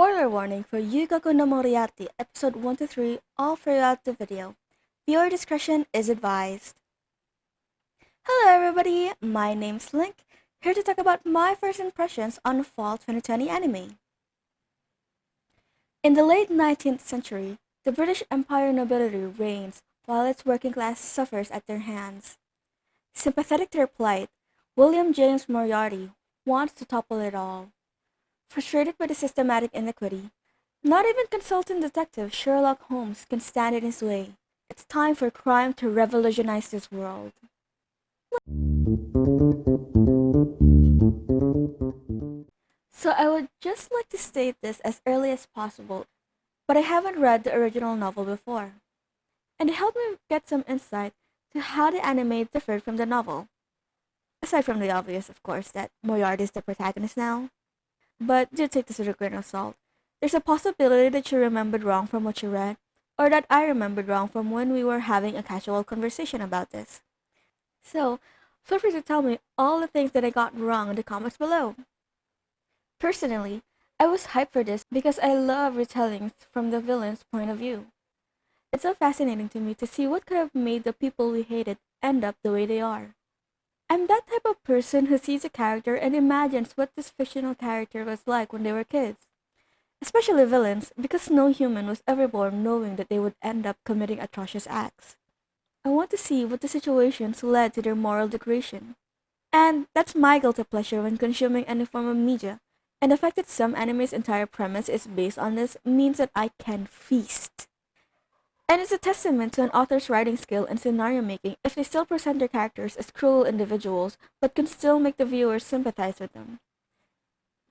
Spoiler warning for Yuukoku no Moriarty, episode 1 to 3, all throughout the video. Viewer discretion is advised. Hello everybody, my name's Link, here to talk about my first impressions on fall 2020 anime. In the late 19th century, the British Empire nobility reigns while its working class suffers at their hands. Sympathetic to their plight, William James Moriarty wants to topple it all. Frustrated by the systematic iniquity, not even consultant detective Sherlock Holmes can stand in his way. It's time for crime to revolutionize this world. So I would just like to state this as early as possible, but I haven't read the original novel before. And it helped me get some insight to how the anime differed from the novel. Aside from the obvious, of course, that Moriarty is the protagonist now. But do take this with a grain of salt. There's a possibility that you remembered wrong from what you read, or that I remembered wrong from when we were having a casual conversation about this. So, feel free to tell me all the things that I got wrong in the comments below. Personally, I was hyped for this because I love retellings from the villain's point of view. It's so fascinating to me to see what could have made the people we hated end up the way they are. I'm that type of person who sees a character and imagines what this fictional character was like when they were kids. Especially villains, because no human was ever born knowing that they would end up committing atrocious acts. I want to see what the situations led to their moral degradation. And that's my guilty pleasure when consuming any form of media, and the fact that some anime's entire premise is based on this means that I can feast. And it's a testament to an author's writing skill and scenario making if they still present their characters as cruel individuals, but can still make the viewers sympathize with them.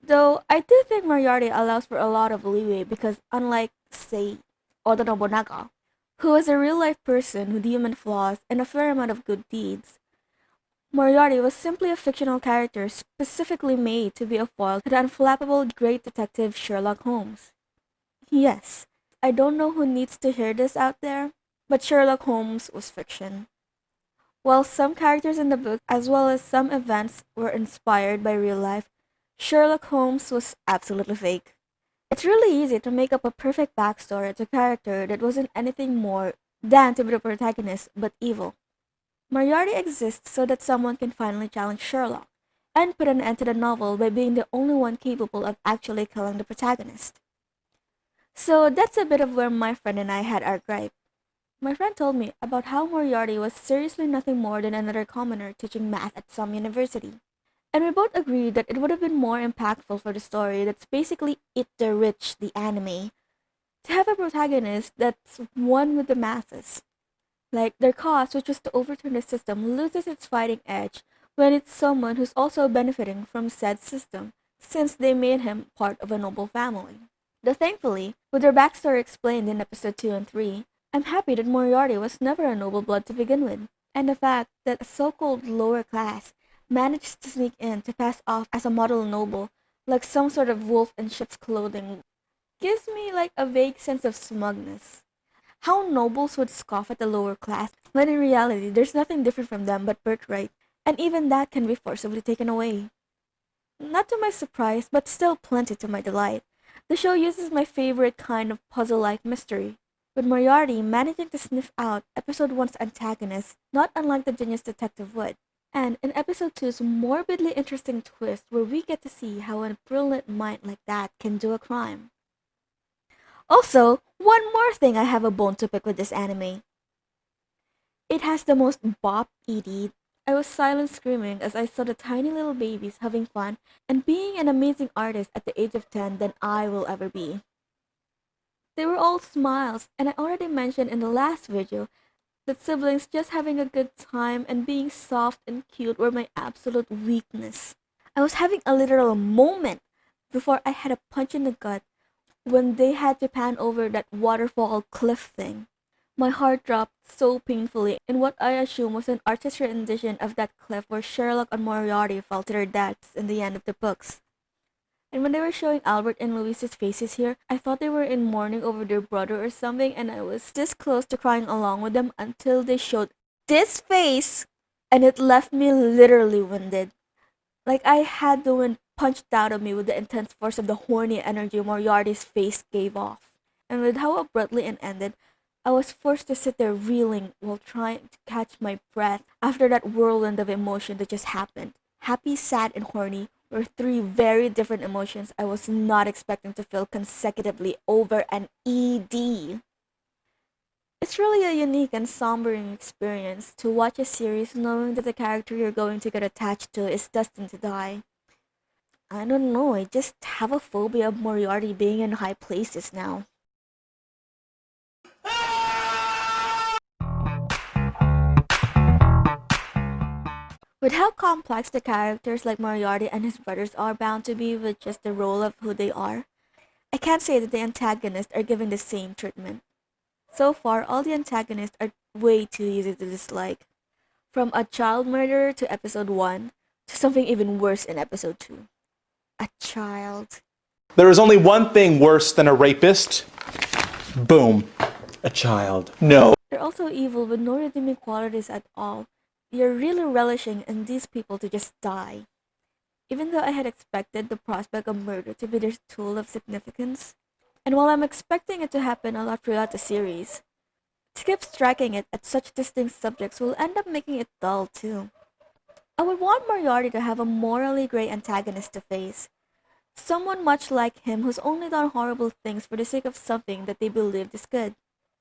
Though, I do think Moriarty allows for a lot of leeway because unlike, say, Oda Nobunaga, who is a real-life person with human flaws and a fair amount of good deeds, Moriarty was simply a fictional character specifically made to be a foil to the unflappable great detective Sherlock Holmes. Yes, I don't know who needs to hear this out there, but Sherlock Holmes was fiction. While some characters in the book as well as some events were inspired by real life, Sherlock Holmes was absolutely fake. It's really easy to make up a perfect backstory to a character that wasn't anything more than to be the protagonist but evil. Moriarty exists so that someone can finally challenge Sherlock and put an end to the novel by being the only one capable of actually killing the protagonist. So that's a bit of where my friend and I had our gripe. My friend told me about how Moriarty was seriously nothing more than another commoner teaching math at some university. And we both agreed that it would have been more impactful for the story that's basically Eat the Rich, the anime, to have a protagonist that's one with the masses. Like, their cause, which was to overturn the system, loses its fighting edge when it's someone who's also benefiting from said system, since they made him part of a noble family. Though thankfully, with their backstory explained in episode 2 and 3, I'm happy that Moriarty was never a noble blood to begin with, and the fact that a so-called lower class managed to sneak in to pass off as a model noble, like some sort of wolf in sheep's clothing, gives me like a vague sense of smugness. How nobles would scoff at the lower class, when in reality there's nothing different from them but birthright, and even that can be forcibly taken away. Not to my surprise, but still plenty to my delight. The show uses my favorite kind of puzzle-like mystery, with Moriarty managing to sniff out episode 1's antagonist, not unlike the genius detective would. And in episode 2's morbidly interesting twist where we get to see how a brilliant mind like that can do a crime. Also, one more thing I have a bone to pick with this anime. It has the most bop ED. I was silent screaming as I saw the tiny little babies having fun and being an amazing artist at the age of 10 than I will ever be. They were all smiles, and I already mentioned in the last video that siblings just having a good time and being soft and cute were my absolute weakness. I was having a literal moment before I had a punch in the gut when they had to pan over that waterfall cliff thing. My heart dropped so painfully in what I assume was an artist's rendition of that cliff where Sherlock and Moriarty fell to their deaths in the end of the books. And when they were showing Albert and Louise's faces here, I thought they were in mourning over their brother or something, and I was this close to crying along with them until they showed this face, and it left me literally winded. Like I had the wind punched out of me with the intense force of the horny energy Moriarty's face gave off. And with how abruptly it ended, I was forced to sit there reeling while trying to catch my breath after that whirlwind of emotion that just happened. Happy, sad, and horny were three very different emotions I was not expecting to feel consecutively over an ED. It's really a unique and sombering experience to watch a series knowing that the character you're going to get attached to is destined to die. I don't know, I just have a phobia of Moriarty being in high places now. With how complex the characters like Moriarty and his brothers are bound to be with just the role of who they are, I can't say that the antagonists are given the same treatment. So far, all the antagonists are way too easy to dislike. From a child murderer to episode 1, to something even worse in episode 2. A child. There is only one thing worse than a rapist. Boom. A child. No. They're also evil with no redeeming qualities at all. You're really relishing in these people to just die. Even though I had expected the prospect of murder to be their tool of significance, and while I'm expecting it to happen a lot throughout the series, to keep striking it at such distinct subjects will end up making it dull too. I would want Moriarty to have a morally gray antagonist to face. Someone much like him who's only done horrible things for the sake of something that they believed is good.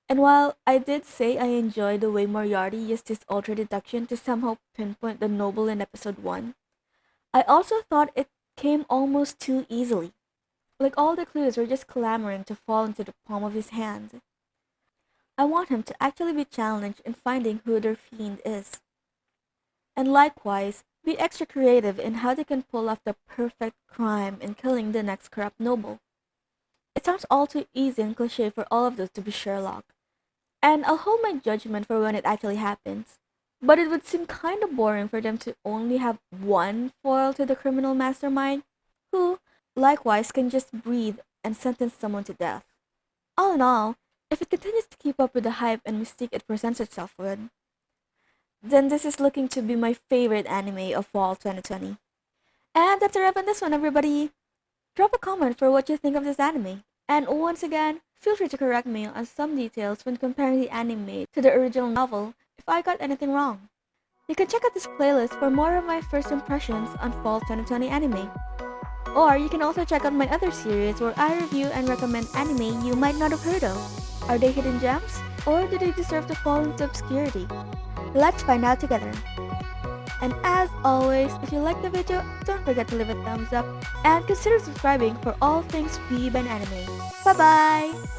And while I did say I enjoyed the way Moriarty used his ultra deduction to somehow pinpoint the noble in episode 1, I also thought it came almost too easily. Like all the clues were just clamoring to fall into the palm of his hand. I want him to actually be challenged in finding who their fiend is. And likewise, be extra creative in how they can pull off the perfect crime in killing the next corrupt noble. It sounds all too easy and cliche for all of those to be Sherlock. And I'll hold my judgment for when it actually happens. But it would seem kinda boring for them to only have one foil to the criminal mastermind, who, likewise, can just breathe and sentence someone to death. All in all, if it continues to keep up with the hype and mystique it presents itself with, then this is looking to be my favorite anime of fall 2020. And that's a wrap on this one, everybody! Drop a comment for what you think of this anime. And once again, feel free to correct me on some details when comparing the anime to the original novel if I got anything wrong. You can check out this playlist for more of my first impressions on fall 2020 anime. Or you can also check out my other series where I review and recommend anime you might not have heard of. Are they hidden gems? Or do they deserve to fall into obscurity? Let's find out together. And as always, if you liked the video, don't forget to leave a thumbs up and consider subscribing for all things weeb and anime. Bye bye!